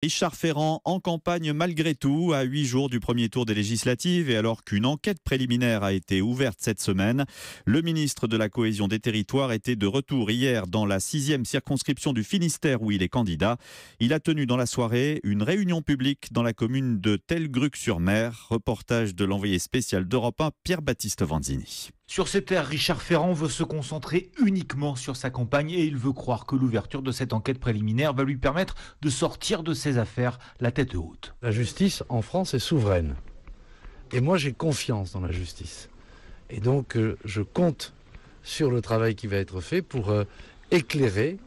Richard Ferrand en campagne malgré tout, à 8 jours du premier tour des législatives et alors qu'une enquête préliminaire a été ouverte cette semaine. Le ministre de la Cohésion des Territoires était de retour hier dans la 6e circonscription du Finistère où il est candidat. Il a tenu dans la soirée une réunion publique dans la commune de Telgruc-sur-Mer. Reportage de l'envoyé spécial d'Europe 1, Pierre-Baptiste Vanzini. Sur ces terres, Richard Ferrand veut se concentrer uniquement sur sa campagne et il veut croire que l'ouverture de cette enquête préliminaire va lui permettre de sortir de ses affaires la tête haute. La justice en France est souveraine. Et moi, j'ai confiance dans la justice. Et donc, je compte sur le travail qui va être fait pour éclairer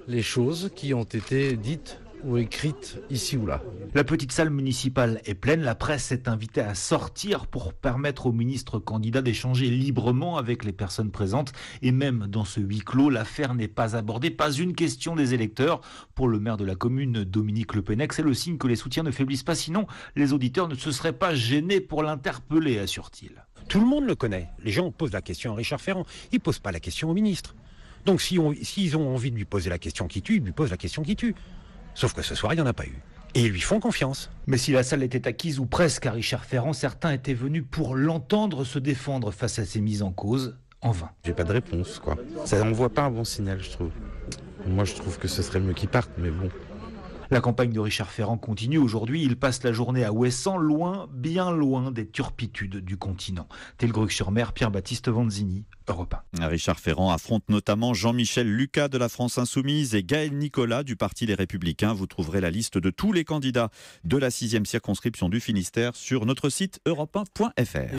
les choses qui ont été dites ou écrites ici ou là. La petite salle municipale est pleine. La presse est invitée à sortir pour permettre au ministre candidat d'échanger librement avec les personnes présentes. Et même dans ce huis clos, l'affaire n'est pas abordée. Pas une question des électeurs. Pour le maire de la commune, Dominique Le Pennec, c'est le signe que les soutiens ne faiblissent pas. Sinon, les auditeurs ne se seraient pas gênés pour l'interpeller, assure-t-il. Tout le monde le connaît. Les gens posent la question à Richard Ferrand. Ils ne posent pas la question au ministre. Donc s'ils ont envie de lui poser la question qui tue, ils lui posent la question qui tue. Sauf que ce soir, il n'y en a pas eu. Et ils lui font confiance. Mais si la salle était acquise ou presque à Richard Ferrand, certains étaient venus pour l'entendre se défendre face à ces mises en cause, en vain. J'ai pas de réponse, quoi. Ça n'envoie pas un bon signal, je trouve. Moi, je trouve que ce serait mieux qu'il parte, mais bon. La campagne de Richard Ferrand continue. Aujourd'hui, il passe la journée à Ouessant, loin, bien loin des turpitudes du continent. Telgruc-sur-Mer, Pierre-Baptiste Vanzini, Europe 1. Richard Ferrand affronte notamment Jean-Michel Lucas de la France Insoumise et Gaël Nicolas du Parti Les Républicains. Vous trouverez la liste de tous les candidats de la 6e circonscription du Finistère sur notre site europe1.fr.